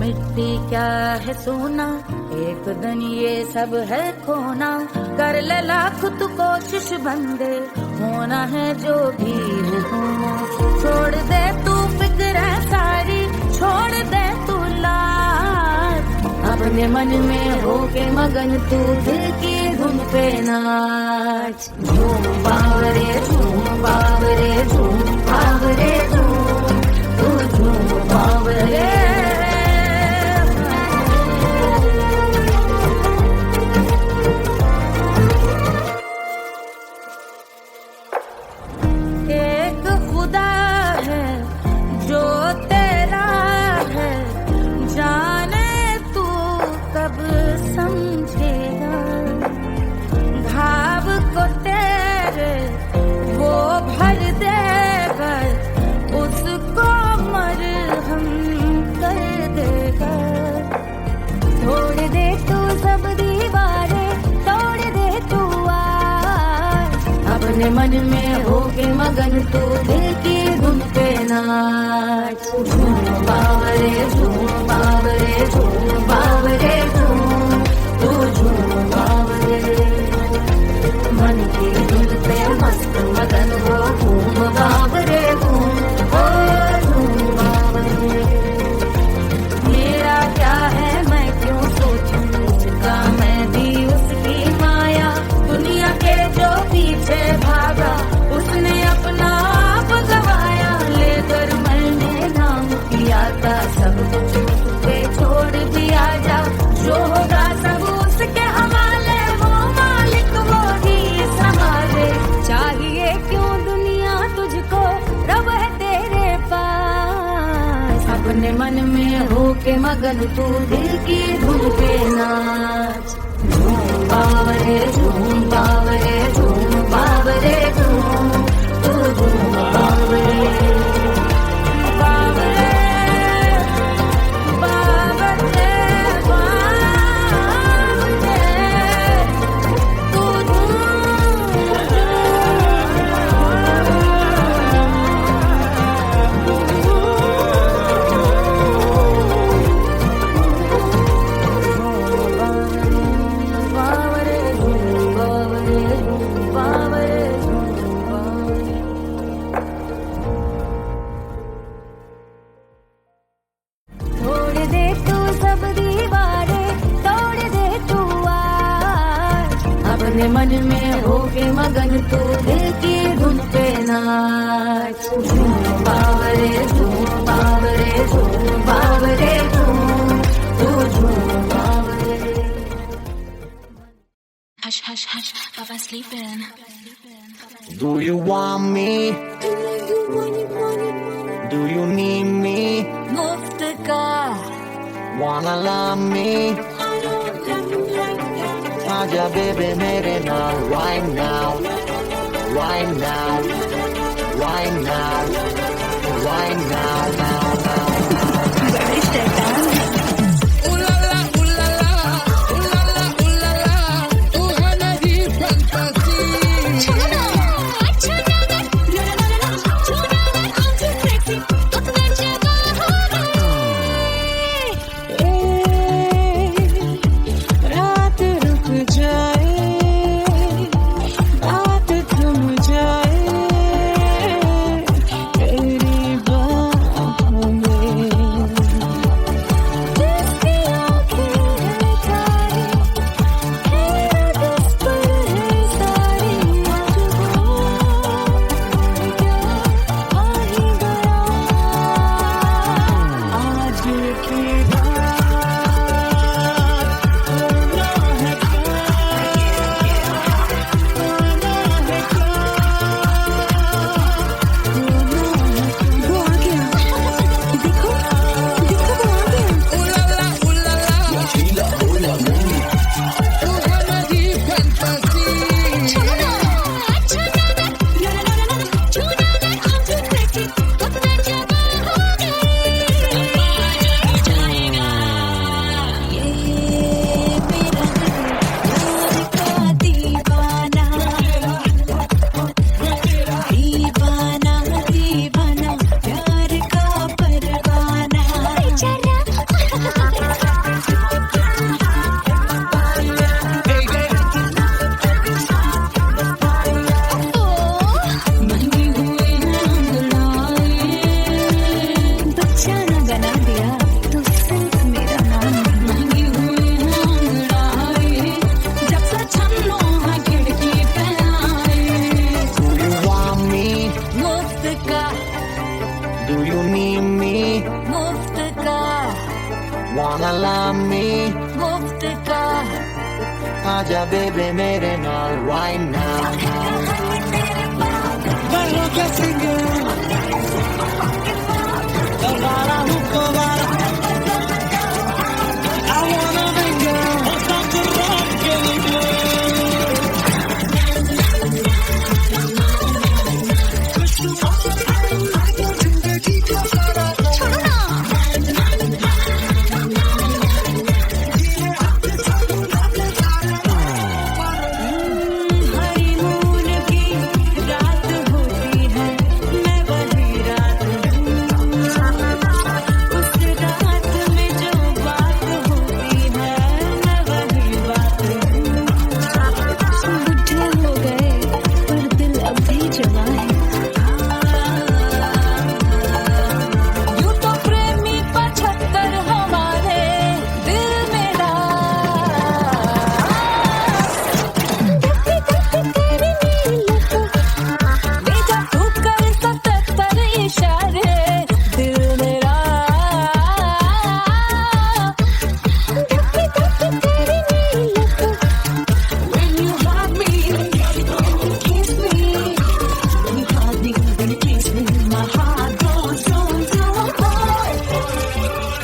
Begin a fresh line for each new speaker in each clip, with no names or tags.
मिट्टी क्या है सोना, एक दिन ये सब है खोना। कर ले लाख तू कोशिश बंदे, होना है जो भी है होना। छोड़ दे तू फिक्र सारी, छोड़ दे तू लाज, अपने मन में होके मगन तू दिल की धुन पे नाच। झूम बावरे झूम बावरे झूम बावरे झूम, तू झूम बावरे। एक खुदा है जो तेरा है, जाने तू कब समझेगा। घाव को तेरे वो भर देगा, उसको मरहम कर देगा। छोड़ दे तू सब दीवारें, तोड़ दे तू आज, अपने मन में होके मगन तू दिल की धुन पे नाच। झूम बावरे झूम बावरे झूम बावरे झूम, तू झूम बावरे। मन की धुन पे मस्त मगन हो, घूम बावरे घूम, ओ झूम बावरे। मेरा क्या है मैं क्यों सोचूं, उसका मैं भी उसकी माया। दुनिया के जो पीछे भागा, उसने अपना आप गवाया। लेकर मैंने नाम किया था सब कुछ उसके छोड़ दिया जा। जो होगा सब उसके हवाले, वो मालिक वो ही संभाले। चाहिए क्यों दुनिया तुझको, रब है तेरे पास, अपने मन में होके मगन तू दिल की धुन पे नाच। झूम बावरे झूम बावरे झूम बावरे झूम, तू झूम बावरे। बावरे बावरे बावरे, तू छोड़ दे तू सब दीवारें, तोड़ दे तू आज, अपने मन में होके मगन तू दिल की धुन पे नाच। झूम बावरे झूम बावरे झूम बावरे झूम, तू झूम बावरे।
Hush, hush, hush, Papa's sleeping.
Do you want me? Do you need me?
मुफ्त का
Wanna love me? आजा baby मेरे नाल right now, right now, right now, right now, now, now. आजा बेबे मेरे नाल wine now
Bailo que sigue Agora Hukovara I wanna bring you Start to rock
honeymoon की रात होती है मैं वही रात हूँ उस रात में जो बात होती है मैं वही बात हूँ बुढ़े हो गए पर दिल अब भी जवान है यूं तो प्रेमी 75 हमारे दिल मेरा ले जा तू कर 77 इशारे दिल मेरा When you hug me, kiss me, you hug me, when you kiss me, my heart goes zoom, zoom, boy.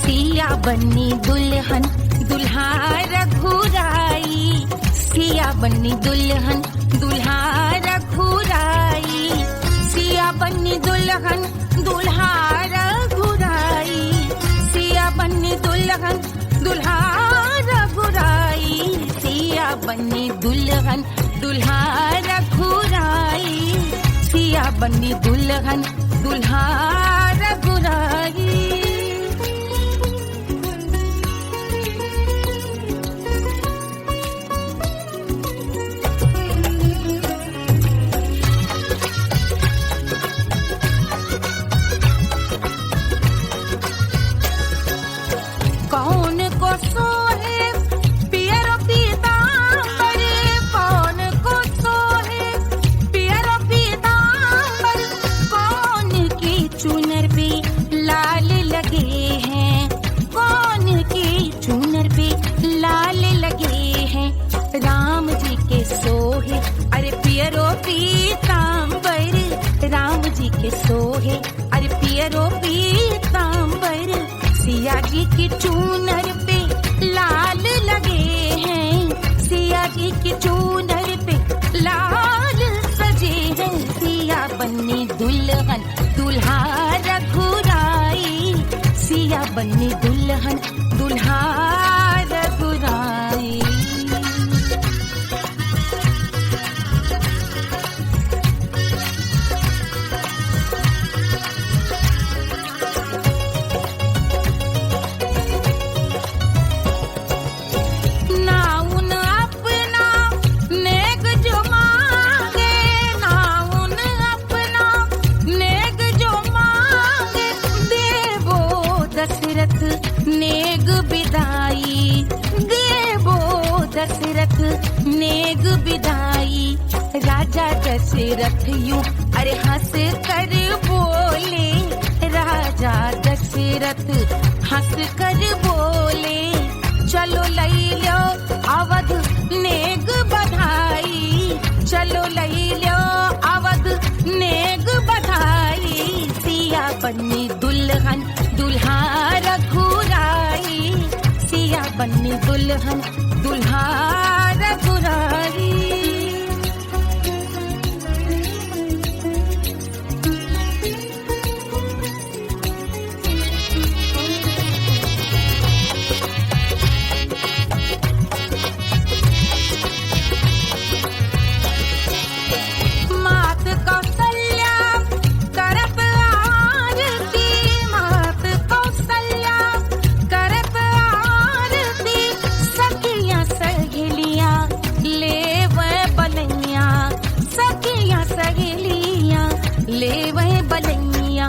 सिया बन्नी दुल्हन दुल्हा रघुराई सिया बन्नी दुल्हन दुल्हा रघुराई सिया बन्नी दुल्हन दुल्हा रघुराई सिया बन्नी दुल्हन दुल्हा रघुराई सिया बन्नी दुल्हन दुल्हा रघुराई सिया बन्नी दुल्हन दुल्हा रघुराई कौन को सोहे पियरो पीतांबर कौन को सोहे पियरो पीतांबर कौन की चुनर पे लाल लगे हैं कौन की चुनर पे लाल लगे हैं राम जी के सोहे अरे पियरो पीतांबर राम जी के सोहे अरे पियरो पीतांबर सिया जी की चूनर पे लाल लगे हैं सिया जी की चूनर पे लाल सजे हैं सिया बन्नी दुल्हन दुल्हा रघुराई सिया बन्नी दुल्हन दुल्हा रघुराई नाउन अपना नेक जो मांगे नाउन अपना नेक जो मांगे देवो दशरथ नेग बिदाई देवो दशरथ नेग बिदाई राजा दशरथ यूं अरे हंस कर बोले राजा दशरथ हंस कर बोले चलो लई लो अवध नेग बधाई चलो लई लो अवध नेग बधाई सिया बन्नी दुल्हन दुल्हा रघुराई सिया बन्नी दुल्हन दुल्हा रघुराई ले वह बलैया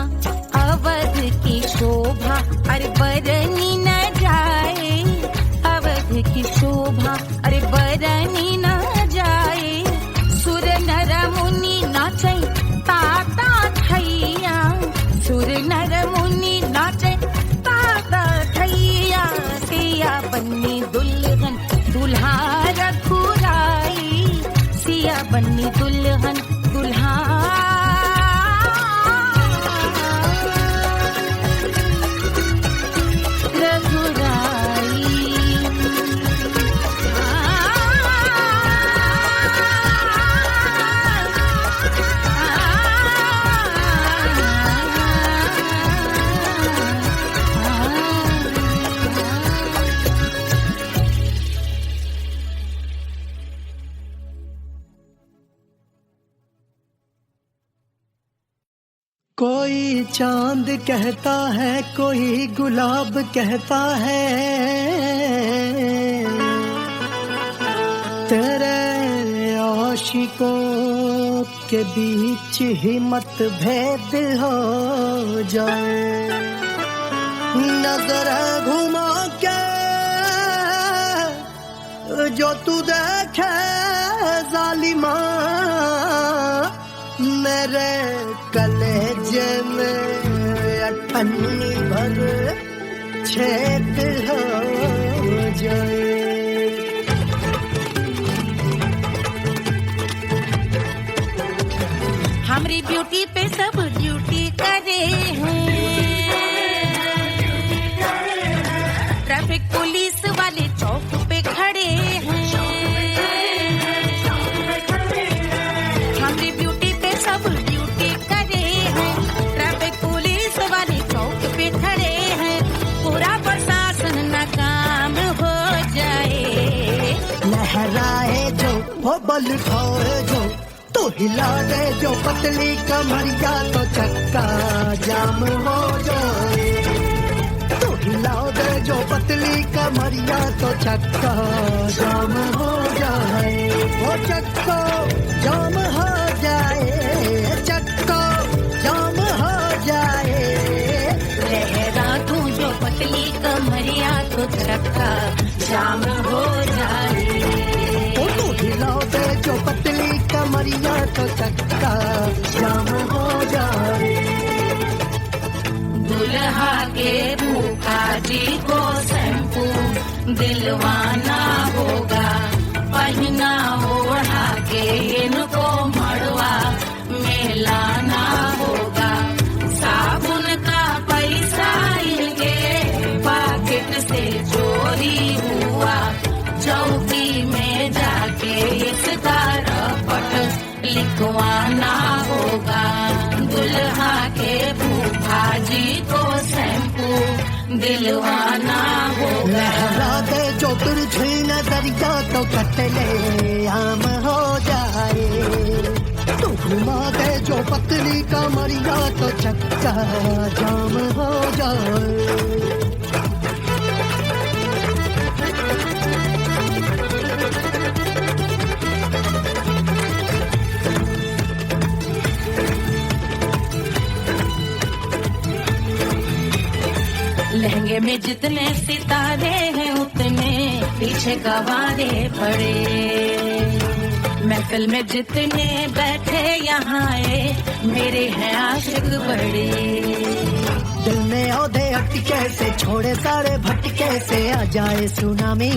अवध की शोभा, अरे बरनी न जाए अवध की शोभा, अरे बरनी न जाए। सुर नर मुनि नाचे ताता थैया, सुर नर मुनि नाचे ताता थैया। सिया बन्नी दुल्हन दुल्हा रघुराई, सिया बन्नी दुल्हन दुल्हा
कोई चांद कहता है, कोई गुलाब कहता है, तेरे आशिकों के बीच ही मतभेद हो जाए। नजर घुमा के जो तू देखे जालिमा, मेरे कलेजे में अठन्नी भर छेद हो जाए।
हमारी ब्यूटी पे सब ड्यूटी करे हैं, ट्रैफिक पुलिस वाले चौक पे खड़े हैं। हमारी ब्यूटी पे सब ड्यूटी करे हैं, ट्रैफिक पुलिस वाले चौक पे खड़े हैं। पूरा प्रशासन नाकाम हो जाए।
लहराए जो वो बल खाए जो, तो हिला दे जो पतली कमरिया, तो चक्का जाम हो जाए। तो हिला दे जो पतली कमरिया, तो चक्का जाम हो जाए। वो चक्का जाम हो जाए, चक्का जाम हो जाए।
लहरा तू जो पतली कमरिया, तो चक्का जाम हो जाए।
तो हिला दे जो पतली कमरिया, तो चक्का जाम हो जाए।
दुल्हा के भूखा जी को शैम्पू दिलवाना होगा, पहना ओढ़ा के इनको मड़वा में लाना होगा। साबुन का पैसा इनके पॉकेट से चोरी हुआ, चौकी में जाके इसका रपट लिखवाना होगा। दुल्हा के फूफा जी को शैम्पू दिलवाना होगा।
लहरा दे जो तुरझी नजरिया, तो कतले आम हो जाए। तू घुमा दे जो पतली कमरिया, तो चक्का जाम हो जाए।
लहंगे में जितने सितारे हैं, उतने पीछे गवारे पड़े। महफिल में जितने बैठे यहाँ आए, मेरे हैं आशिक बड़े।
दिल में औधे अटके से, छोड़े सारे भटके से, आ जाए सुनामी।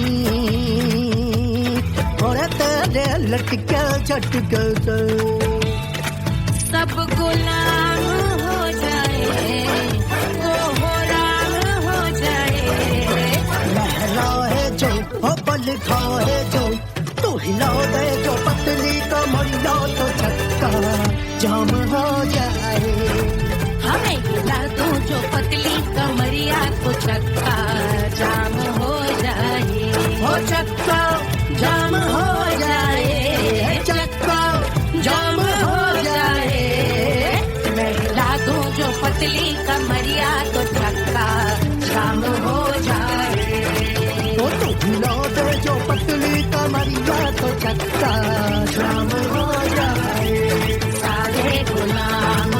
और तेरे लटके झटके से
सब गुलाम हो जाए, वो हो राम हो जाए।
लहराए जो हो बल खाए जो, तू हिला दे जो पतली कमरिया, तो चक्का जाम हो जाए।
हमें हिला दो जो पतली कमरिया, तो चक्का जाम हो जाए।
हो चक्का जाम हो जाए, चक्का जाम हो जाए।
मैं हिला दूं जो पतली कमरिया, तो चक्का जाम हो जाए।
तो तू हिला दे जो पतली कमरिया, तो चक्का जाम हो जाए।
सारे गुलाम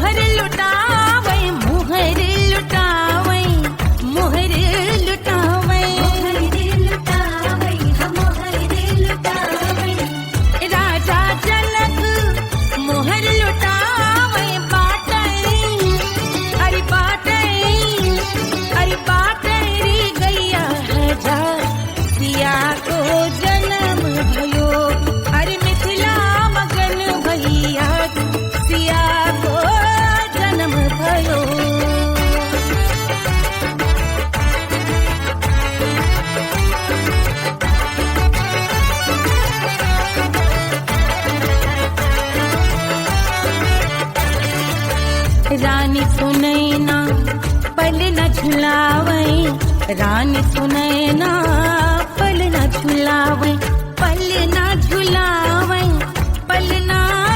मोहर लुटावे मोहर लुटावे मोहर लुटावे राजा जनक मोहर लुटावे अरे बाटरी गैया जा सिया को जन्म भयो अरे मिथिला मगन भैया सिया को जन्म भयो रानी सुनैना पल न झुलावे रानी सुनैना पल न झुलावे पल न झुलावे पल न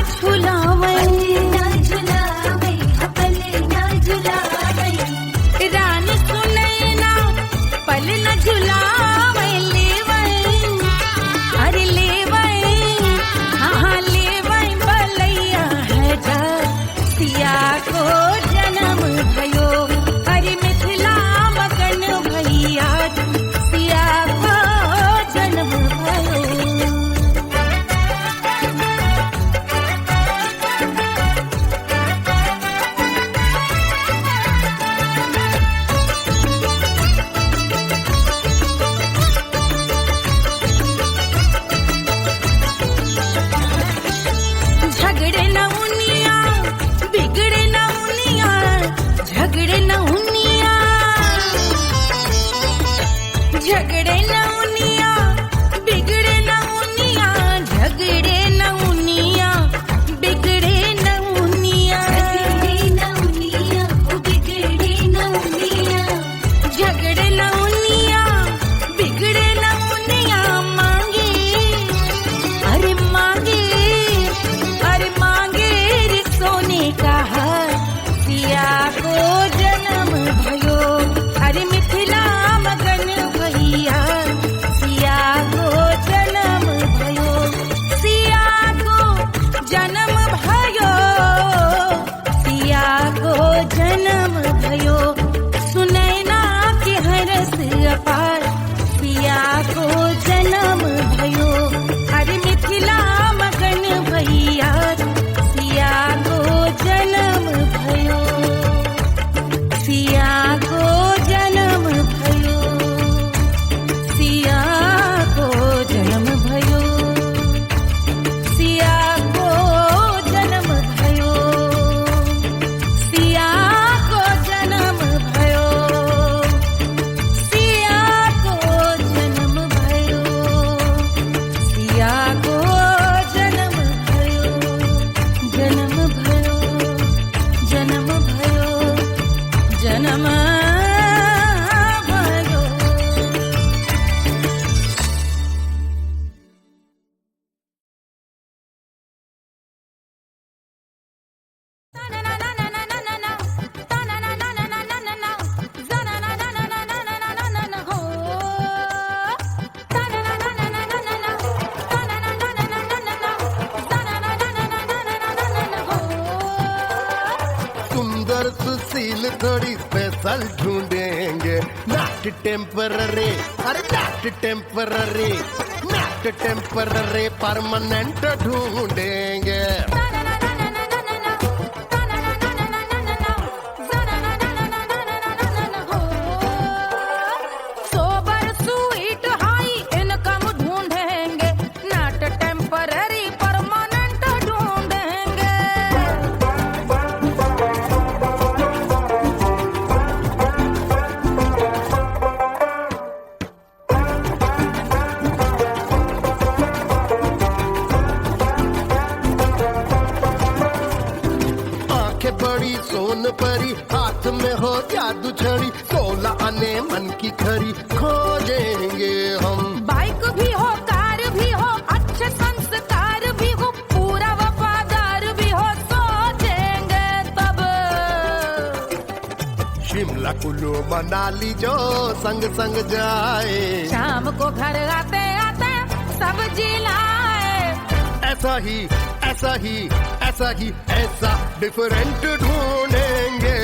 झुलावे रानी सुनैना पल न झुलावे लेवै अरे लेवै हाँ लेवै बलैया है जा सिया को जन्म भयो अरे मिथिला मगन भैया सिया को जन्म भयो झगड़े न उनिया बिगड़े न उनिया झगड़े न उनिया झगड़े न उनिया बिगड़े न उनिया झगड़े न उनिया बिगड़े न उनिया झगड़े न उनिया बिगड़े न उनिया मांगे अरे मांगे रे सोने का हार सिया को जन्म भयो अरे मिथिला मगन भैया सिया को जन्म भयो सिया को जन्म भयो सिया को जन्म भयो सुनैना के हरस अपार सिया को जन्म भयो अरे मिथिला मगन भैया सिया को जन्म भयो सिया को जन्म भयो सिया को जन्म भयो सिया को जन्म भयो सिया को जन्म भयो सिया को जन्म भयो सिया को जन्म भयो जन्म भयो जन्म भयो जन्म भयो
सुंदर सुशील थोड़ी स्पेशल ढूंढेंगे नॉट टेम्पररी अरे not temporary not temporary permanent ढूंढेंगे
सोबर स्वीट हाई इनकम ढूंढेंगे नॉट टेम्पररी परमानेंट ढूंढेंगे
आंखें बड़ी सोन परी हाथ में हो जादू छड़ी 16 आने मन की खरी खोजेंगे हम
बाइक भी हो कार भी हो अच्छे संस्कार भी हो पूरा वफादार भी हो सोचेंगे तब
शिमला कुल्लू मनाली जो संग संग जाए
शाम को घर आते आते सब्जी लाए
ऐसा ही ऐसा ही ऐसा ही ऐसा डिफरेंट ढूंढेंगे।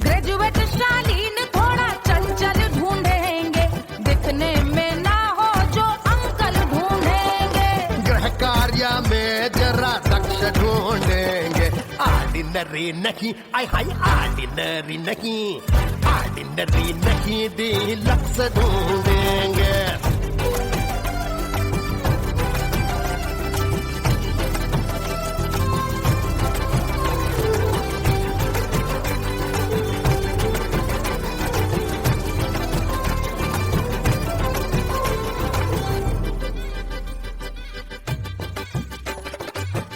ग्रेजुएट शालीन थोड़ा चंचल ढूंढेंगे, दिखने में ना हो जो अंकल ढूंढेंगे।
गृह कार्य में जरा दक्ष ढूंढेंगे। ऑर्डिनरी नहीं, आय हाय ऑर्डिनरी नहीं, ऑर्डिनरी नहीं डीलक्स ढूंढेंगे।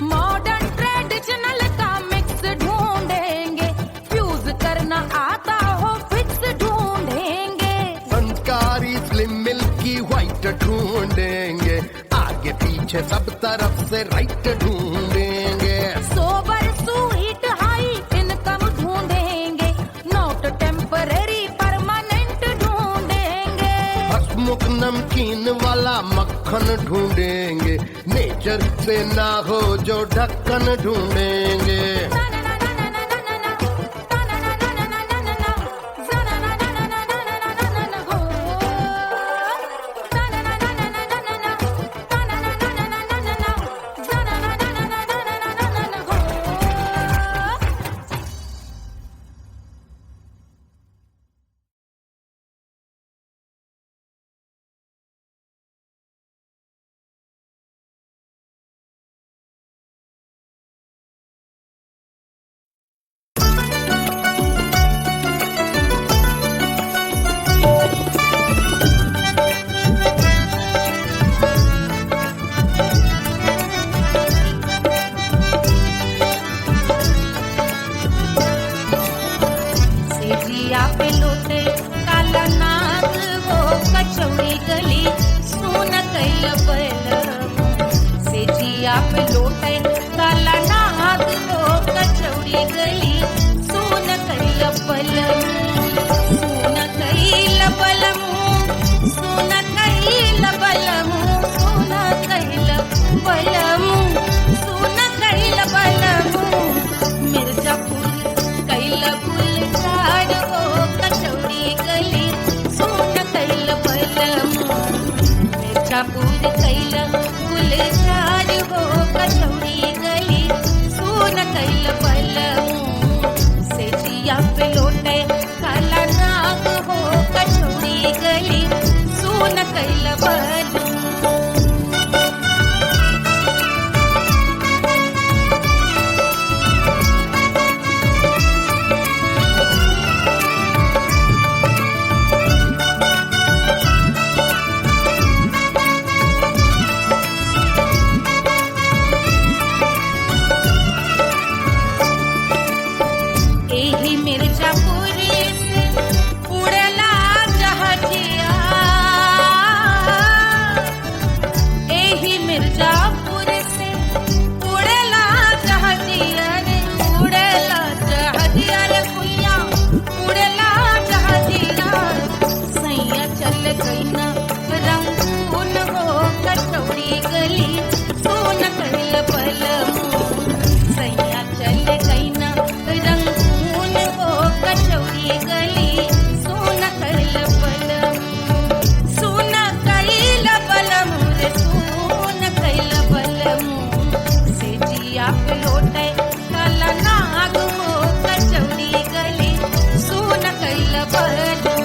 मॉडर्न ट्रेडिशनल का मिक्स ढूंढेंगे, फ्यूज करना आता हो फिक्स ढूंढेंगे।
संस्कारी स्लिम मिल्की व्हाइट ढूंढेंगे, आगे पीछे सब तरफ से राइट ढूंढेंगे।
सोबर स्वीट हाई इनकम ढूंढेंगे, नोट टेम्पररी परमानेंट ढूंढेंगे।
हसमुख नमकीन वाला मक्खन ढूंढेंगे, नेचर से ना हो जो ढक्कन ढूंढेंगे।
सेजिया पे लोटे काला नाग वो कचौड़ी गली सुन कैल बलम। सेजिया पे लोटे काला नाग वो कचौड़ी गली सुन कैल बलम। सुन कैल बलम, सुन कैल बलम, सुन कैल बलम, सुन कैल बलम। मिर्जापुर कैल गुलजार हो कचौड़ी गली सुन कैल बलम। मिर्जापुर कैल गुलजार हो कचौड़ी गली सुन कैल बलम। सेजिया पे लोटे काला नाग हो कचौड़ी गली सुन कैल बलम। एही मिर्जापुर से उड़ला जहाजिया, एही मिर्जापुर से उड़ला जहाजिया रे, उड़ला जहाजिया रे भैया, उड़ला जहाजिया। सैया चल गई ना रंगून हो कचौड़ी गली सुन कैल बलम। सैया चल गई ना रंगून हो कचौड़ी गली सुन कैल बलम। सुन कैल बलम रे सुन कैल बलम। सेजिया पे लोटे काला नाग हो कचौड़ी गली सुन कैल बलम।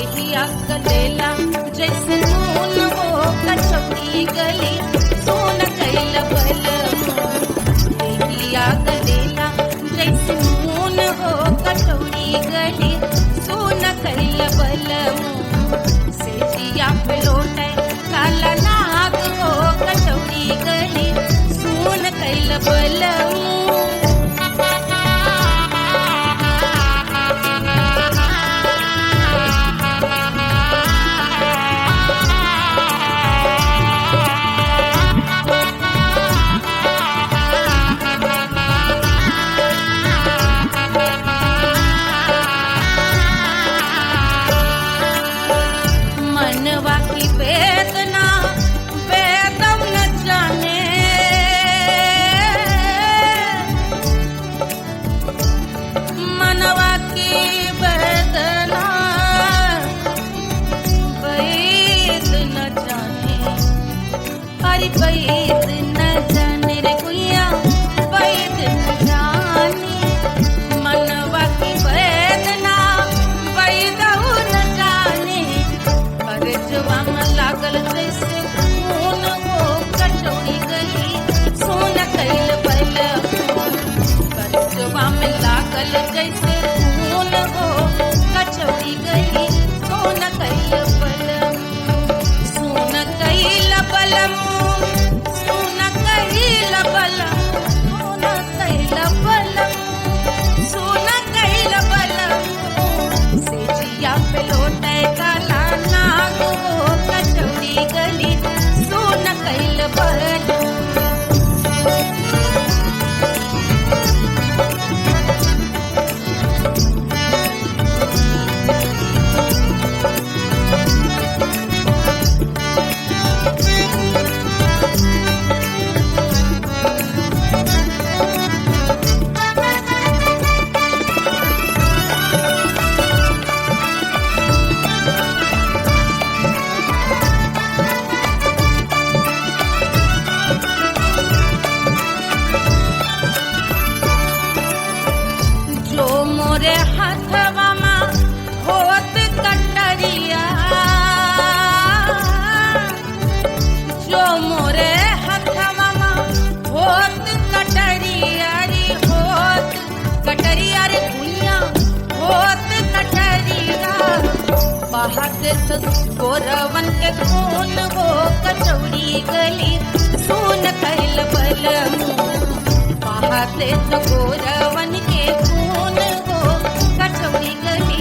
देहिया गलेला जैसे नून हो कचौड़ी गली सोन कैल बलमो देहिया गलेला जैसे नून हो कचौड़ी गली सोन कैल बलमो सेजिया पे लोटे काला नाग हो कचौड़ी गली सोन कैल बलमो मनवा की वेदना वेदम न जाने मनवा की वेदना वैद न जाने अरे वैद न जाने रे गुइया वैद न जाने मनवा की वेदना वैद न जाने करजवा में लागल जैसे खून हो कचौड़ी गली सोन कैल बलमो करजवा में लागल जैसे खून हो कचौड़ी गली सोन कैल बलमो सोन कैल बलमो सोन कैल बलमो सोन कैल बलमो सेजिया पे लोटे काला नाग हो कचौड़ी गली सोन कैल बलमो जो मोरे हाथवा में होत कटरिया जो मोरे हाथवा में होत कटरिया रे होत कटरिया रे दुनिया होत कटरिया बहाते तो गोरवन के खून हो कचौड़ी गली सोन कैल बलमो बहाते तो गोरवन के खून हो कचौड़ी गली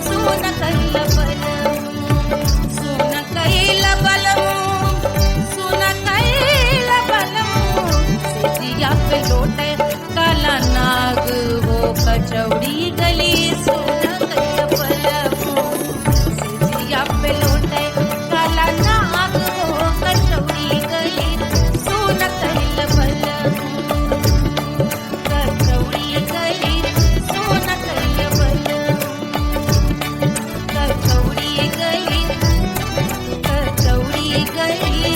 सोन कैल बलमो सोन कैल बलमो सोन कैल बलमो सेजिया पे लोटे काला नाग हो कचौड़ी गली सोन कैल बलमो सेजिया पे लोटे काला नाग हो कचौड़ी गली सोन कैल बलमो कचौड़ी गली सोन कैल बलमो कचौड़ी गली कचौड़ी गली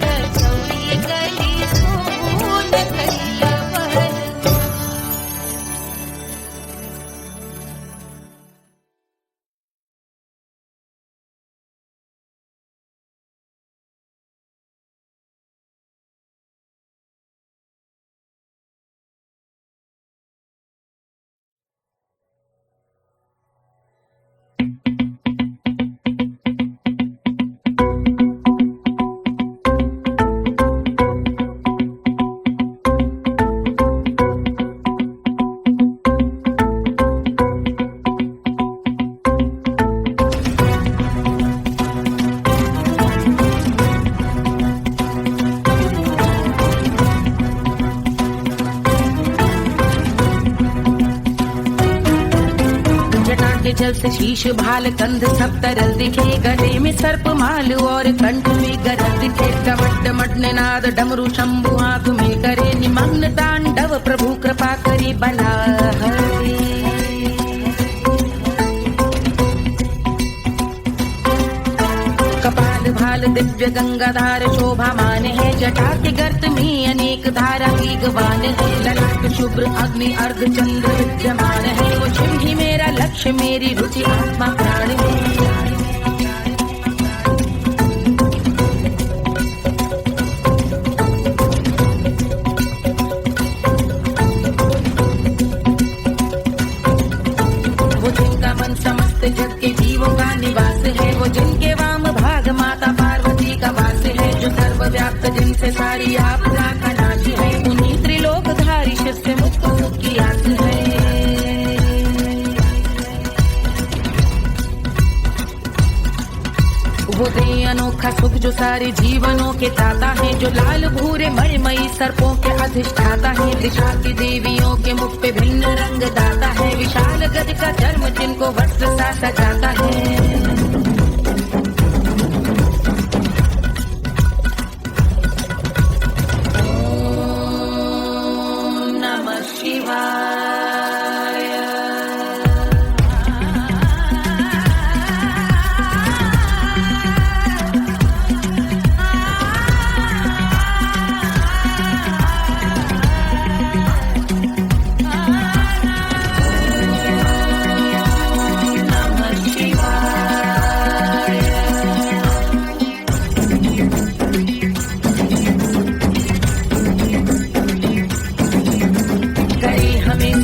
कचौड़ी गली सोन कैल बलमो जल से शीश भाल कंध सब तरल दिखे गले में सर्प माल और कंठ में गरज दिखे डमट डमट निनाद डमरू शंभु आंख में करे निमग्न तांडव प्रभु कृपा करे बला हरे कपाल भाल दिव्य गंगाधार शोभा मान है जटा के गर्त में अनेक धारा वेगवान है ललाट शुभ्र अग्नि अर्ध चंद्र विद्यमान है वो छिम ही मेरा लक्ष्य लक्ष्य मेरी रुचि आत्मा प्राण में। वो जिनका मन समस्त जग के जीवों का निवास है, वो जिनके वाम भाग माता पार्वती का वास है, जो सर्वव्याप्त जिनसे सारी आपदा का नाश है, उन्हीं त्रिलोकधारी शिव से मुक्त सुख की आस है। वो दे अनोखा सुख जो सारे जीवनों के दाता है, जो लाल भूरे मणिमयी सर्पों के अधिष्ठाता है, दिशा की देवियों के मुख पे भिन्न रंग दाता है, विशाल गज का धर्म जिनको वस्त्र सा सजाता है। ओम नमः शिवाय।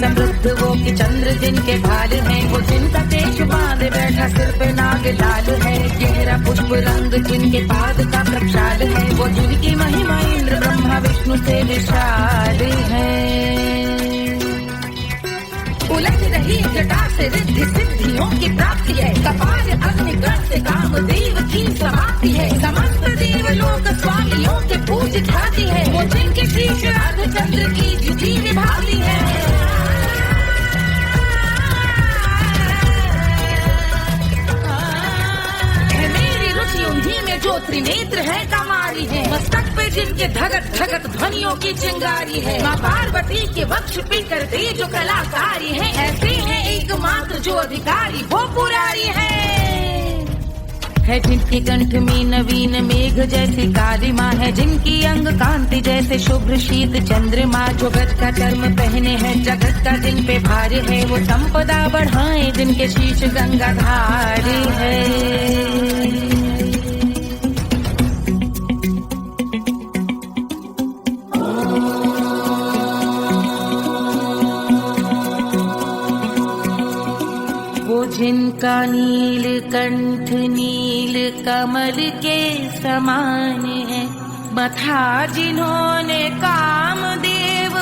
समृद्ध वो कि चंद्र जिनके भाल हैं, वो जिनका केश बांधे बैठा सिर पे नाग लाल है, गहरा पुष्प रंग जिनके पाद का प्रक्षाल है, वो जिनकी महिमा इंद्र ब्रह्मा विष्णु से विशाल है। उलझ रही जटा से रिद्धि सिद्धियों की प्राप्ति है, कपाल अग्निग्रह से कामदेव की समाप्ति है, समस्त देवलोक स्वामियों के पूज ख्याति है, वो जिनके शीश अर्धचंद्र की जुटी निभाती है। उन्हीं में जो त्रिनेत्र है कमारी है, मस्तक पे जिनके धगत धगत ध्वनियों की चिंगारी है, माँ पार्वती के वक्ष पे करते जो कलाकारी है, ऐसे है एकमात्र जो अधिकारी वो पुरारी है जिनके कंठ में नवीन मेघ जैसी काली माँ है, जिनकी अंग कांति जैसे शुभ्र शीत चंद्रमा, जो गज का चर्म पहने हैं जगत का जिन पे भार है, वो संपदा बढ़ाए जिनके शीश गंगाधार है। जिनका नील कंठ नील कमल के समान है, मथा जिन्होंने कामदेव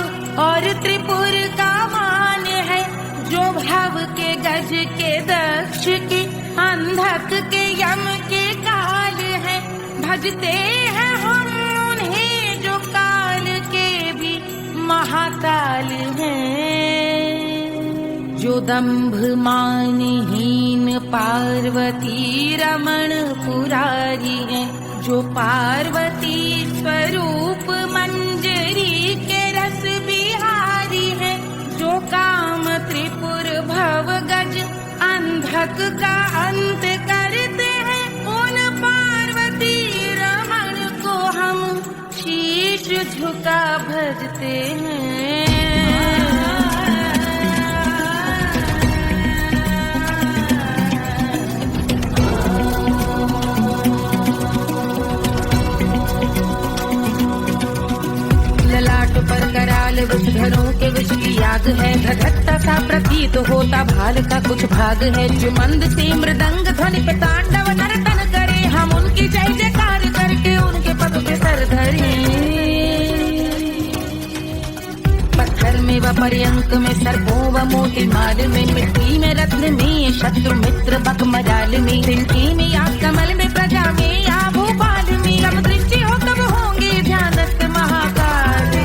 और त्रिपुर का मान है, जो भव के गज के दक्ष के अंधक के यम के काल है, भजते हैं हम उन्हें जो काल के भी महाकाल हैं, जो दंभ मानहीन पार्वती रमण पुरारी है, जो पार्वती स्वरूप मंजरी के रस बिहारी है, जो काम त्रिपुर भव गज अंधक का अंत करते हैं, उन पार्वती रमण को हम शीश झुका भजते हैं। पर कराल विषधरों के विष की याद है, धधकता सा प्रतीत होता भाल का कुछ भाग है, जो मंद से मृदंग ध्वनि पे तांडव नर्तन करे, हम उनकी जय जयकार करके उनके पद पे सर धरे। पत्थर में व पर्यंक में सर्पों व मोती माल में, मिट्टी में रत्न में शत्रु मित्र बक मजाल में, तिनकी में या कमल में प्रजा में या भोपाल में, जब दृष्टि हो तब होंगे ध्यानस्थ महाकाल।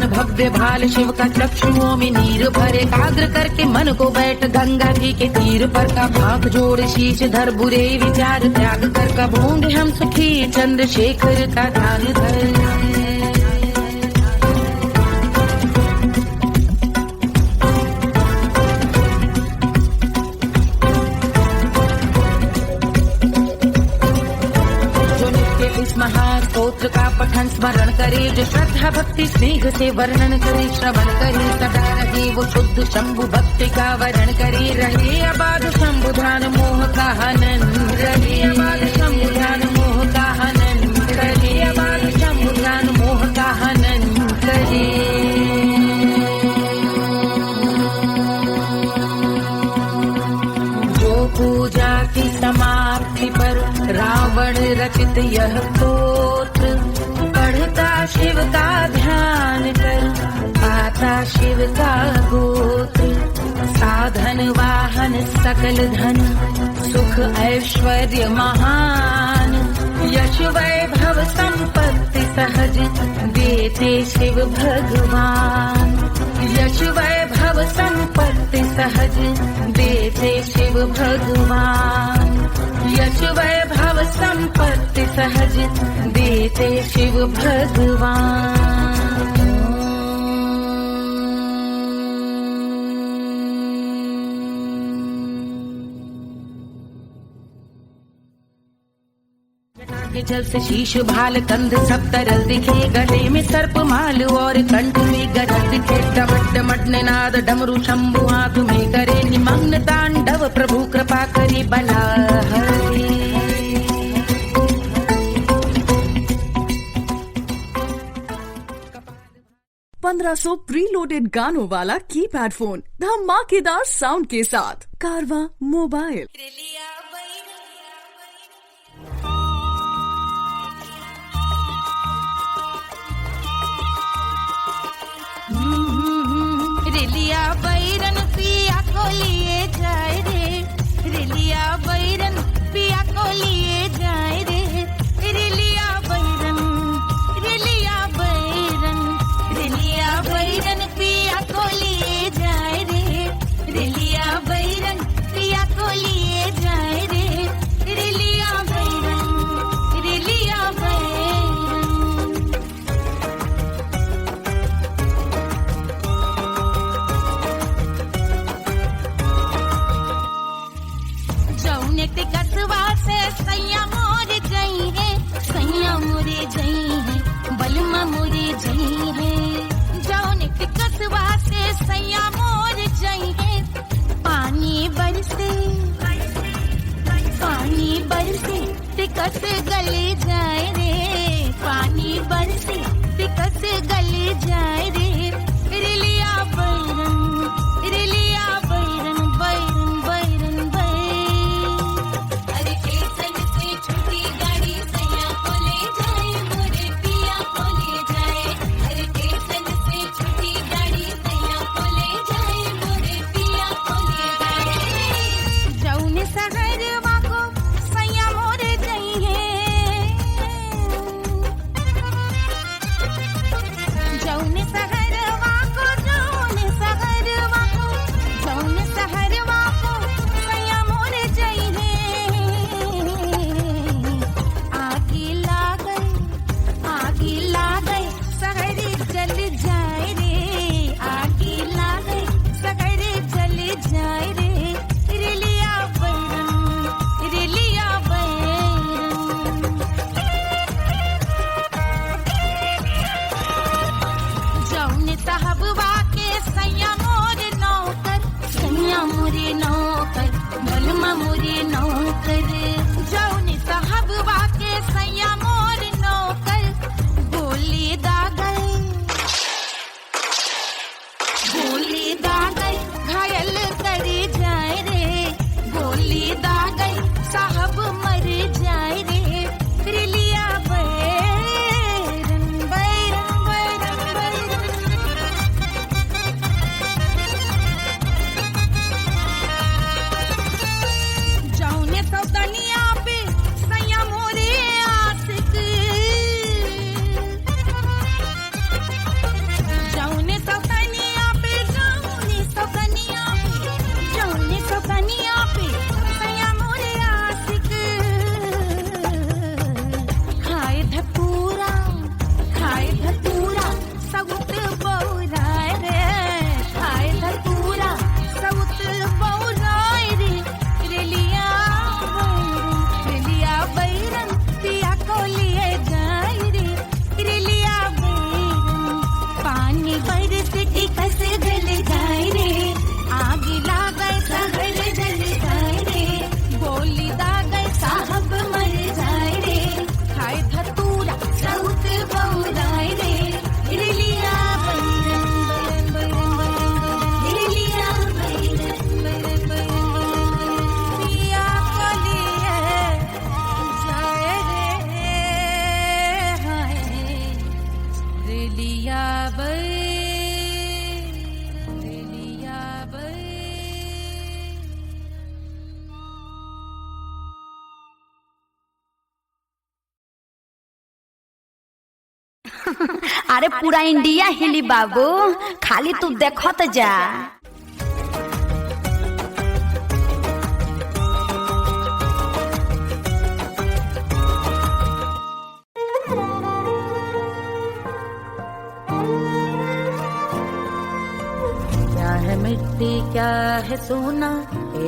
भव्य भाल शिव का चक्षुओं में नीर भरे, एकाग्र करके मन को बैठ गंगा जी के तीर पर, का भाग जोड़ शीश धर बुरे विचार त्याग कर, कबूंग हम सुखी चंद्रशेखर का ध्यान धर। करे जो श्रद्धा भक्ति स्नेह से वर्णन करे, श्रवण करे सदा रहे वो शुद्ध शंभु भक्ति का वरण करे, रहे अबाध शंभु ध्यान मोह का हनन, रहे अबाध शंभु ध्यान मोह का हनन, रहे अबाध शंभु ध्यान मोह का हनन करे। पूजा की समाप्ति पर रावण रचित यह स्तोत्र, पढ़ता शिव का ध्यान कर पाता शिव का गोत्र, साधन वाहन सकल धन सुख ऐश्वर्य महान, यश वैभव संपत्ति सहज देते शिव भगवान, यश वैभव संपत्ति सहज देते शिव भगवान, यश वैभव संपत्ति सहज देते शिव भगवान। के जल से शीश भाल कंध सब तरल दिखे, गले में सर्प माल और कंठ में गरज दिखे, डमट डमट निनाद डमरू शंभु हाथ में करे निमग्न तांडव, प्रभु कृपा करी बला हरे।
1500 प्रीलोडेड गानों वाला कीपैड फोन धमाकेदार साउंड के साथ कारवा मोबाइल।
रिलिया बैरन पिया को लिए जाए रे, रिलिया बैरन पिया को लिए जाए रे, रिलिया बैरन, रिलिया बैरन, रिलिया बैरन पिया को लिए जाए रे, रिलिया बैरन पिया को लिए जाए रे, रिलिया बैरन, रिलिया बैरन। कसवा से सैया मोर जई है, सैया मोरे जई है, बलमा मोरे जई है, जौन कसवा से सैया मोर जई है, पानी बरसे टिकस गले जाए रे, पानी बरसे टिकस गले जाए रे, रिलिया बैरन, रिलिया बैरन, बैरन बैरन बैरन। अरे स्टेशन से छुट्टी गाड़ी सैया को ले जाए, मोरे पिया को ले जाए, अरे स्टेशन से छुट्टी गाड़ी सैया को ले जाए, मोरे पिया को ले जाए, जौन सहरवा को सैया मोरे जई है, जौन सहरवा को, जौन सहरवा को, जौन सहरवा को सैया मोरे जई है, आगी लागई सहरी जल जाए रे, आगी लागई सहरी जल जाए रे, रिलिया बैरन, रिलिया बैरन। जौन साहबवा के सैया मोर नौकर, सैया मोरे नौकर, बलमा मोरे नौकर, जौन साहबवा के सैया मोर नौकर, गोली दागल घायल करे जाए रे, गोली दागल साहब मर जाए रे, रिलिया बैरन, बैरन बैरन बैरन। जौने सौतनिया पे सैया मोरे आशिक
अरे पूरा इंडिया हिली बाबू, खाली तू देखत जा।
क्या है मिट्टी क्या है सोना,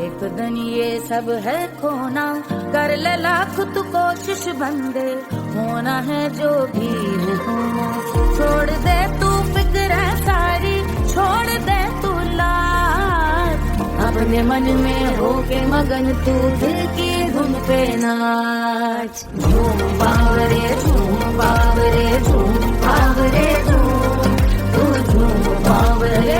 एक दिन ये सब है खोना। कर ले लाख तू कोशिश बंदे, होना है जो भी है होना। छोड़ दे तू फिक्र सारी, छोड़ दे तू लाज। अपने मन में होके मगन तू दिल की धुन पे नाच। झूम बावरे झूम बावरे झूम बावरे झूम, तू झूम बावरे।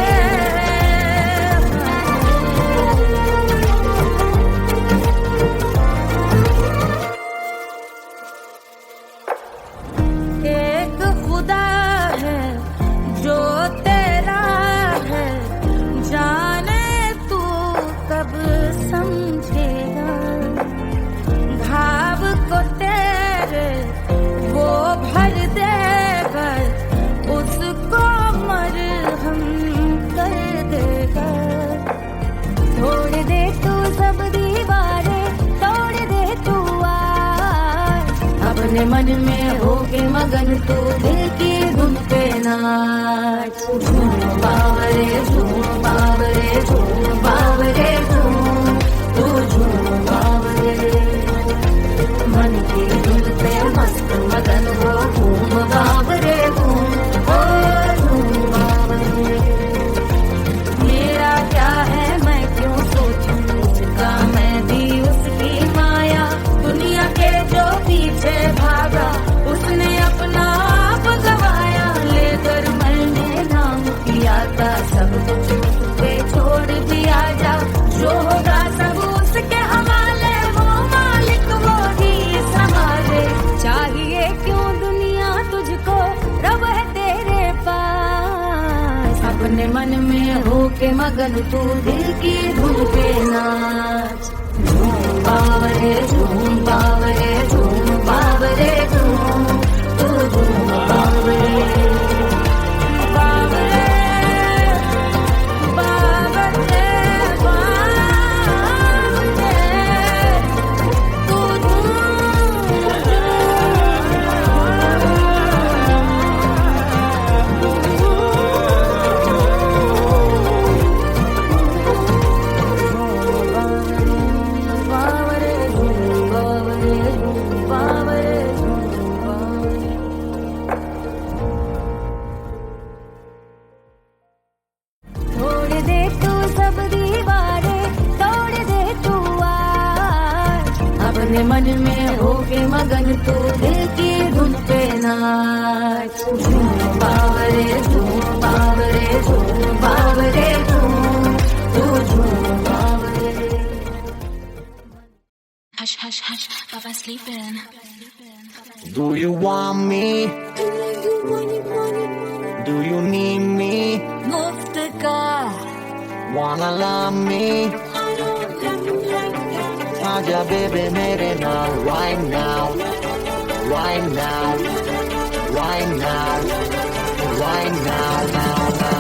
अपने मन में होके मगन तू दिल की धुन पे नाच। झूम बावरे झूम बावरे झूम बावरे झूम, तू झूम बावरे। मन की धुन पे मस्त मगन हो, घूम बावरे घूम, ओ झूम बावरे। मेरा क्या है मैं क्यों सोचूं उसका, मैं भी उसकी माया। दुनिया के जो पीछे भागा, उसने अपना आप गवाया। लेकर मैंने नाम किया था, सब कुछ पे छोड़ दिया जा। जो होगा सब उसके हवाले, वो मालिक वो ही संभाले। चाहिए क्यों दुनिया तुझको, रब है तेरे पास। अपने मन में होके मगन तू दिल की धुन पे नाच। झूम बावरे झूम बावरे झूम बावरे झूम, तू झूम बावरे। बावरे बावरे बावरे, तू अपने मन में होके मगन तू दिल की धुन पे नाच। झूम बावरे झूम बावरे झूम बावरे झूम, तू झूम बावरे।
Hush, hush, hush, Papa's sleeping.
Do you want me? Do you need me?
मुफ्त का
Wanna love me? आजा बेबे मेरे नाल right now, right now, right now, right now, now, now.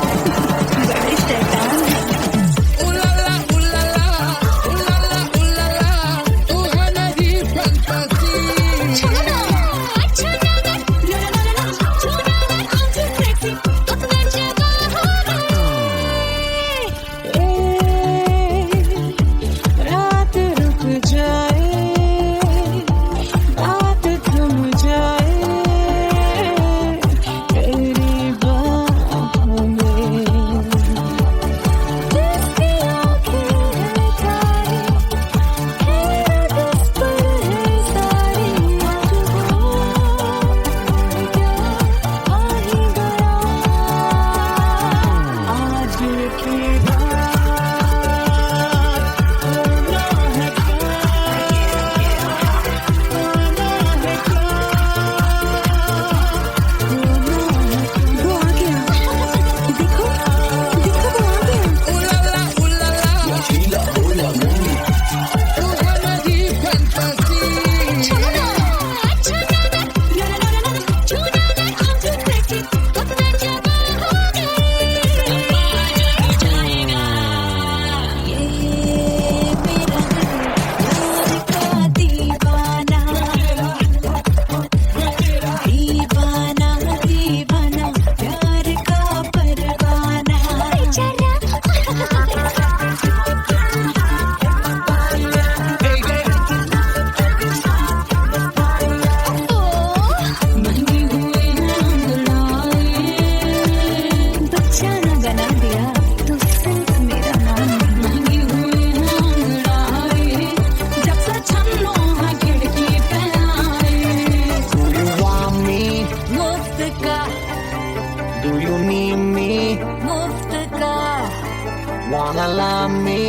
wanna love me,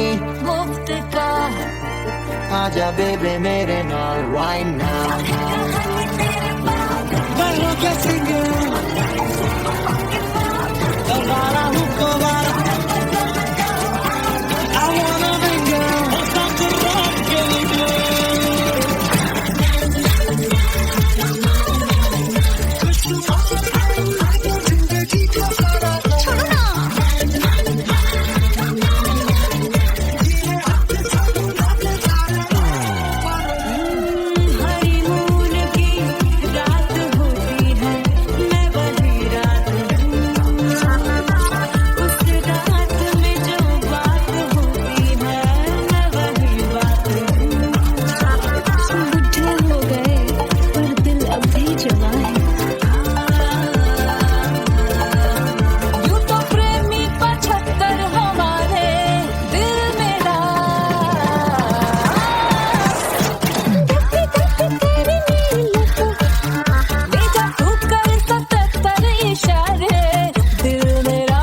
मुफ्त का
आजा बेबे मेरे नाल right now.
Perro que sigue. Elvara Hukovara. I wanna bring you. Stop the rock,
honeymoon की रात होती है, मैं वही रात हूँ। उस रात में जो बात होती है, मैं वही बात हूँ। बुढ़े हो गए पर दिल अब भी जवान है। यूं तो प्रेमी 75 हमारे दिल मेरा। ले जा तू कर 77 इशारे दिल मेरा।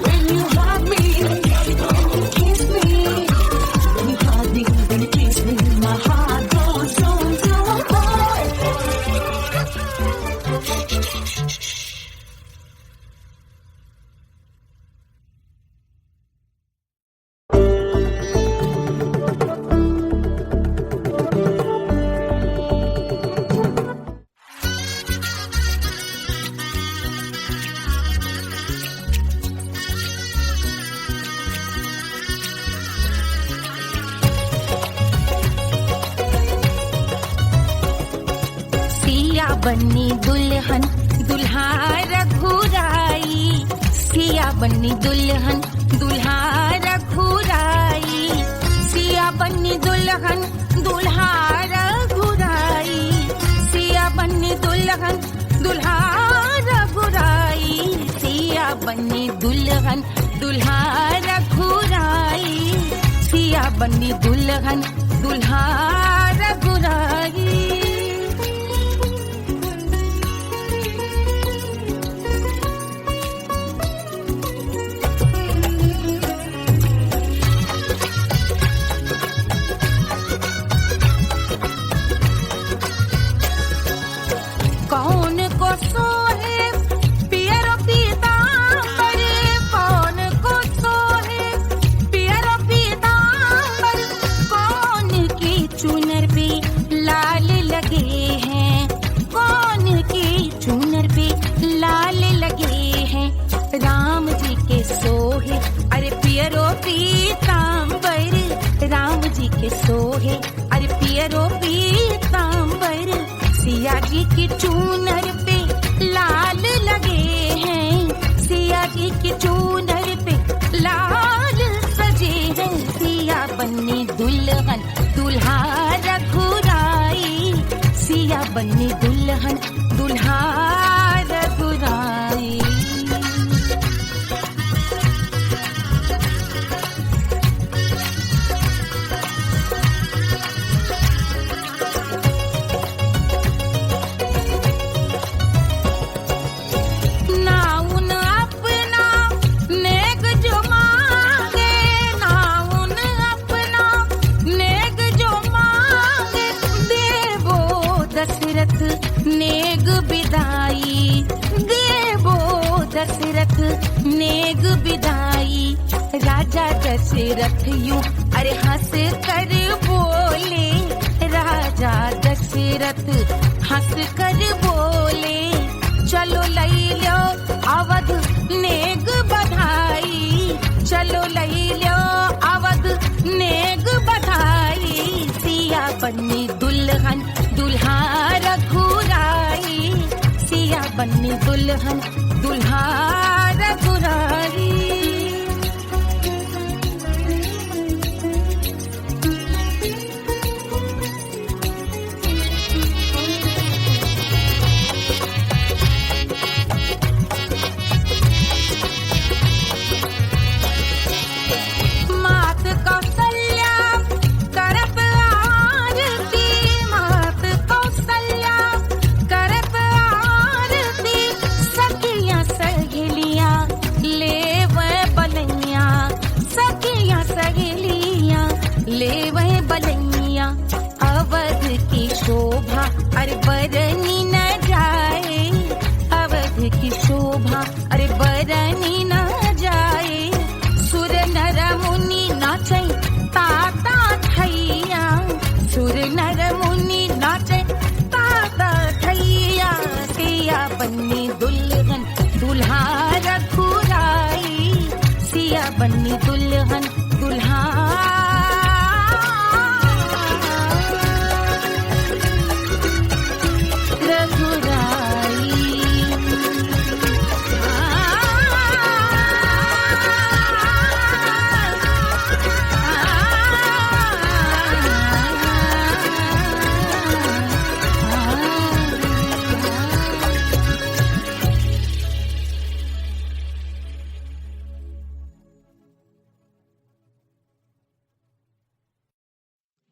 When you hug me, kiss me, you hug me, then you kiss me, my heart goes zoom, zoom, boy. सिया बन्नी दुल्हन दुल्हा रघुराई, सिया बन्नी दुल्हन दुल्हा रघुराई, सिया बन्नी दुल्हन दुल्हा रघुराई, सिया बन्नी दुल्हन दुल्हा रघुराई, सिया बन्नी दुल्हन दुल्हा रघुराई, सिया बन्नी दुल्हन दुल्हा रघुराई। कौन को सोहे पियरो पीतांबर, कौन को सोहे पियरो पीतांबर, कौन की चुनर पे लाल लगे हैं, कौन की चुनर पे लाल लगे हैं, राम जी के सोहे अरे पियरो पीतांबर, राम जी के सोहे अरे पियरो पीतांबर, सिया जी की चूनर पे लाल लगे हैं, सिया जी की चूनर पे लाल सजे हैं, सिया बन्नी दुल्हन दुल्हा रघुराई, सिया बन्नी दुल्हन दुल्हा रघुराई। नाउन अपना नेग जो मांगे, नाउन अपना नेग जो मांगे, देवो दशरथ नेग बिदाई, देवो दशरथ नेग बिदाई, राजा दशरथ यूं अरे हंस कर बोले, राजा दशरथ हंस कर बोले, चलो लई लो अवध नेग बधाई, चलो लई लो अवध नेग बधाई, सिया बन्नी दुल्हन दुल्हा रघुराई, सिया बन्नी दुल्हन दुल्हा रघुराई।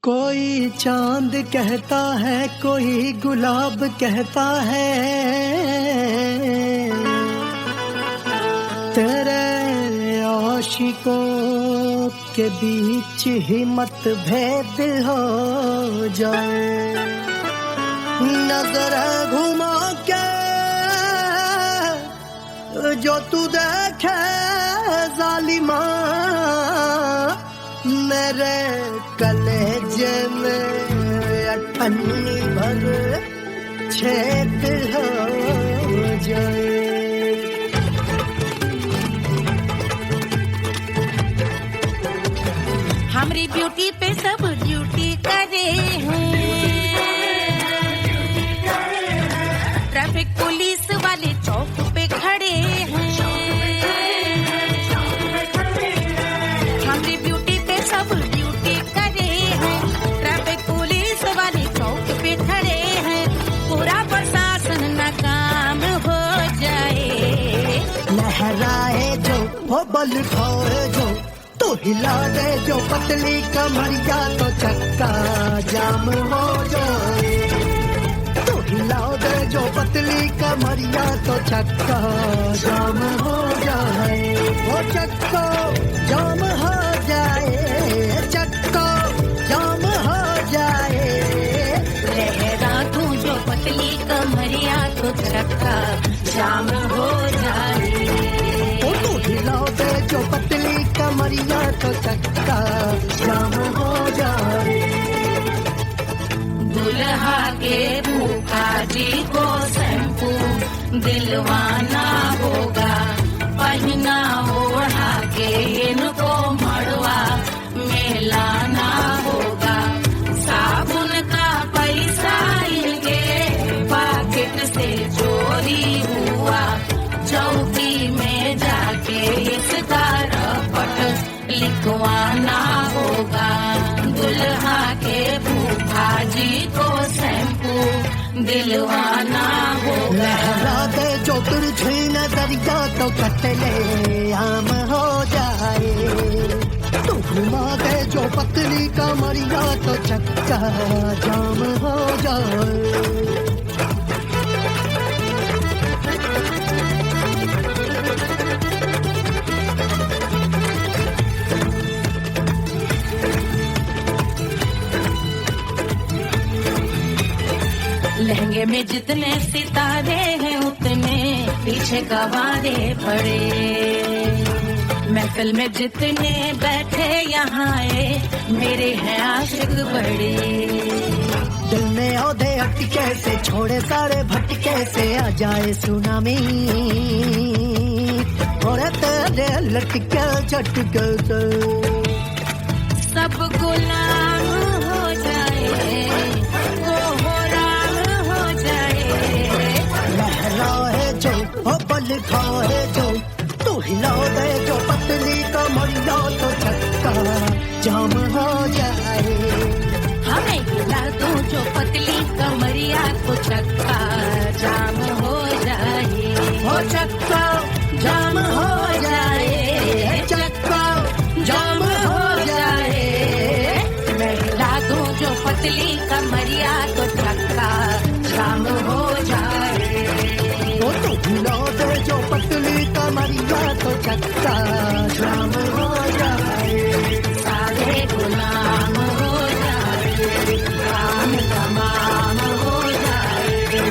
कोई चांद कहता है, कोई गुलाब कहता है, तेरे आशिकों के बीच ही मतभेद हो जाए। नजर घुमा के जो तू देखे जालिमा, मेरे कलेजे में अठन्नी भर छेद हो जाए।
हमारी ब्यूटी पे सब ड्यूटी करे हैं, ट्रैफिक पुलिस वाले चौक पे खड़े हैं। हमारी ब्यूटी पे सब ड्यूटी करे हैं, ट्रैफिक पुलिस वाले चौक पे खड़े हैं। पूरा प्रशासन नाकाम हो जाए।
लहराए जो वो बल खाए जो, तो हिला दे जो पतली कमरिया, तो चक्का जाम हो जाए। तो हिला दे जो पतली कमरिया, तो चक्का जाम हो जाए। वो चक्का जाम हो जाए, चक्का जाम हो जाए।
लहरा तू जो पतली कमरिया, तो चक्का जाम हो जाए।
तो हिला दे जो पतली कमरिया, तो चक्का जाम हो जाए।
दुल्हा के भूखा जी को शैम्पू दिलवाना होगा, पहना ओढ़ा के इनको मड़वा में लाना होगा। साबुन का पैसा इनके पॉकेट से चोरी हुआ, चौकी में जाके इसका रपट लिखवाना होगा। दुल्हा के फूफा जी को शैम्पू दिलवाना होगा।
लहरा दे जो तुरझी नजरिया, तो कतले आम हो जाए। तू घुमा दे जो पतली कमरिया, तो चक्का जाम हो जाए।
लहंगे में जितने सितारे हैं, उतने पीछे गवारे पड़े। महफिल में जितने बैठे यहाँ आए, मेरे हैं आशिक बड़े।
दिल में औधे अटके से, छोड़े सारे भटके से, आ जाए सुनामी। और तेरे लटके झटके से
सब गुलाम हो जाए, वो हो राम हो जाए।
लहराए जो ओ बल खाए जो, तू हिला दे जो पतली कमरिया, तो चक्का जाम हो जाए।
हमें हिला दो जो पतली कमरिया, तो चक्का जाम हो जाए।
हो चक्का जाम हो जाए, चक्का जाम हो जाए।
मैं हिला दूं जो पतली कमरिया, तो चक्का जाम हो जाए।
वो तो हिला दे जो पतली कमरिया, तो चक्का जाम हो जाए।
सारे गुलाम हो जाए, काम तमाम हो जाए।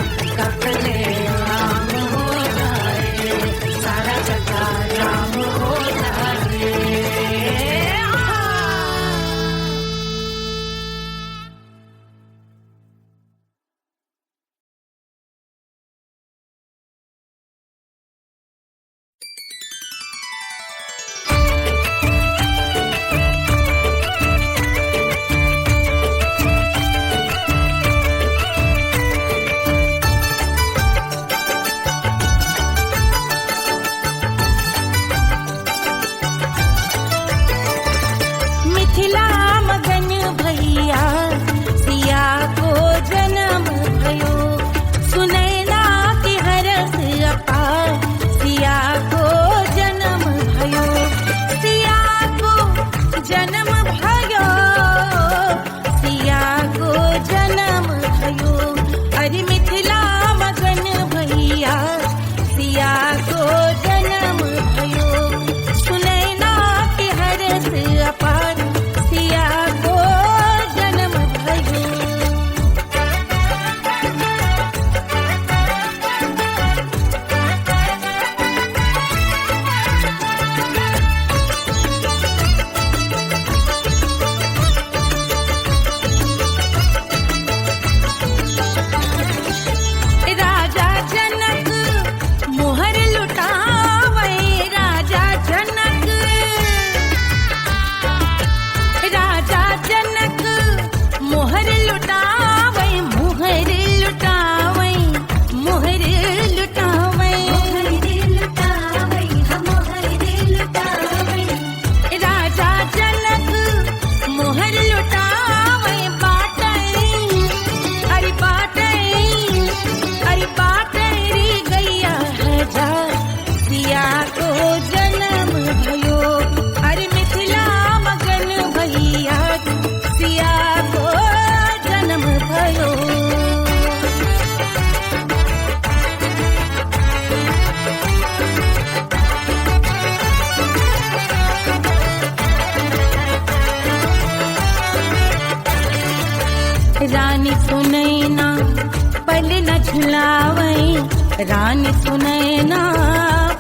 झुलावे रानी सुनैना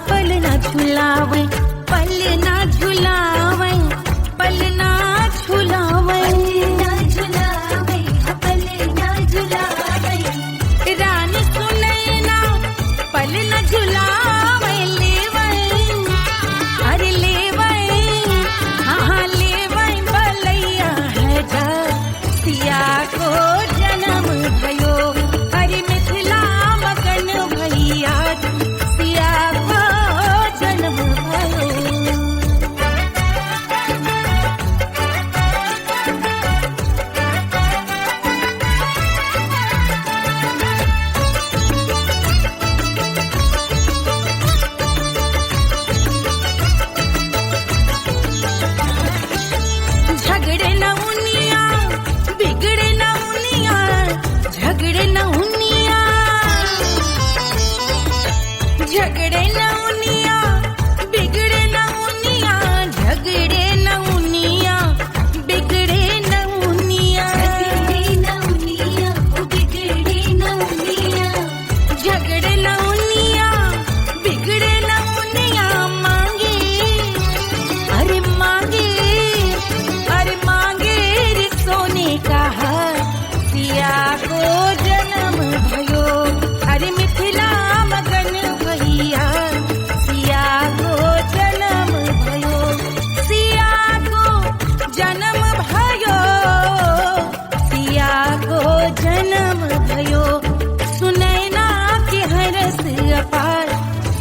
पल न झुलावे पल न झुलावे पल न झुलावे पल न झुलावे रानी सुनैना पल न झुलावे लेवई अरे लेवई हाँ लेवई बलैया है जा सिया को जन्म भयो हरि मिथिला मगन भैया सिया को जन्म भयो झगड़े न उनिया बिगड़े न उनिया झगड़े न उनिया झगड़े न उनिया बिगड़े न उनिया झगड़े न उनिया बिगड़े न उनिया बिगड़े न उनिया झगड़े न उनिया बिगड़े न उनिया मांगे अरे मांगे अरे मांगे रे सोने का हार सिया को जन्म भयो अरे मिथिला मगन भैया सिया को जन्म भयो सिया को जन्म भयो सिया को जन्म भयो सुनैना के हरस अपार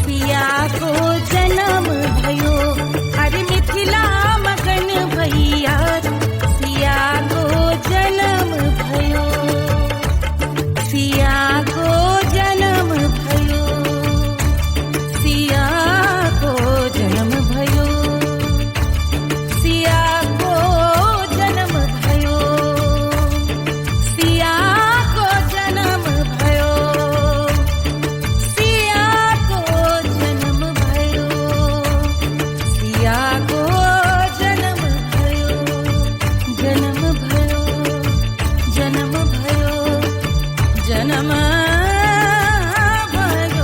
सिया को जन्म भयो अरे मिथिला मगन भैया सिया को जन्म भयो सिया को जन्म भयो सिया को जन्म भयो सिया को जन्म भयो सिया को जन्म भयो सिया को जन्म भयो सिया को जन्म भयो जन्म भयो जन्म भयो जन्म भयो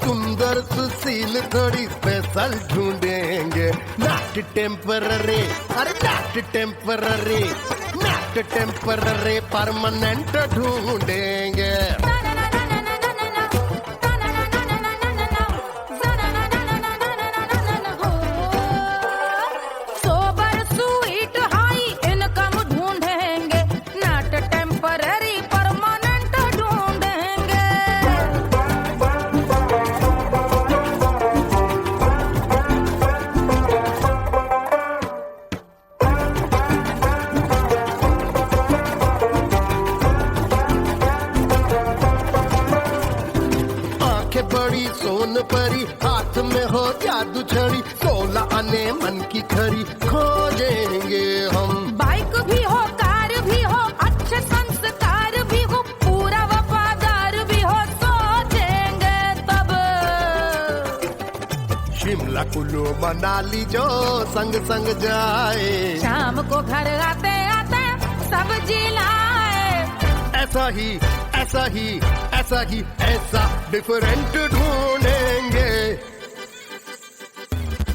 सुंदर सुशील थोड़ी स्पेशल ढूंढेंगे नॉट टेम्पररी अरे not temporary not temporary permanent ढूंढेंगे
सोबर स्वीट हाई इनकम ढूंढेंगे नॉट टेम्पररी परमानेंट ढूंढेंगे
आंखें बड़ी सोन परी हाथ में हो जादू छड़ी 16 आने मन की खरी खोजेंगे हम
बाइक भी हो कार भी हो अच्छे संस्कार भी हो पूरा वफादार भी हो सोचेंगे तब
शिमला कुल्लू मनाली जो संग संग जाए
शाम को घर आते आते सब्जी लाए
ऐसा ही ऐसा ही ऐसा ही ऐसा डिफरेंट ढूंढेंगे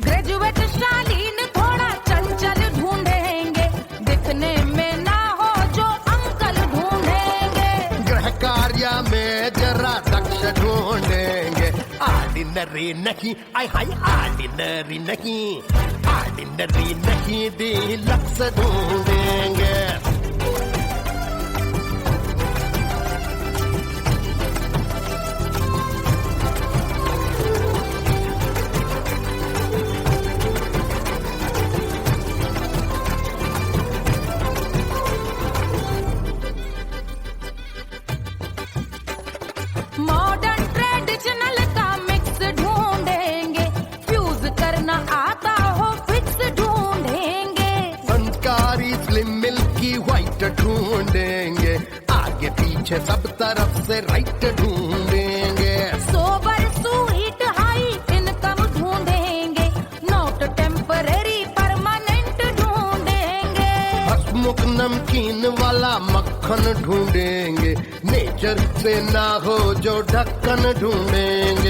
ग्रेजुएट शालीन थोड़ा चंचल ढूंढेंगे दिखने में ना हो जो अंकल ढूंढेंगे
गृह कार्य में जरा दक्ष ढूंढेंगे ऑर्डिनरी नहीं आई हाई ऑर्डिनरी नहीं डीलक्स ढूंढेंगे
मॉडर्न ट्रेडिशनल का मिक्स ढूंढेंगे फ्यूज करना
ढूंढेंगे, आगे पीछे सब तरफ से राइट ढूंढेंगे।
सोबर स्वीट हाई इनकम ढूंढेंगे, नोट टेम्परेरी परमानेंट ढूंढेंगे।
हंसमुख नमकीन वाला मक्खन ढूंढेंगे, नेचर से ना हो जो ढक्कन ढूंढेंगे।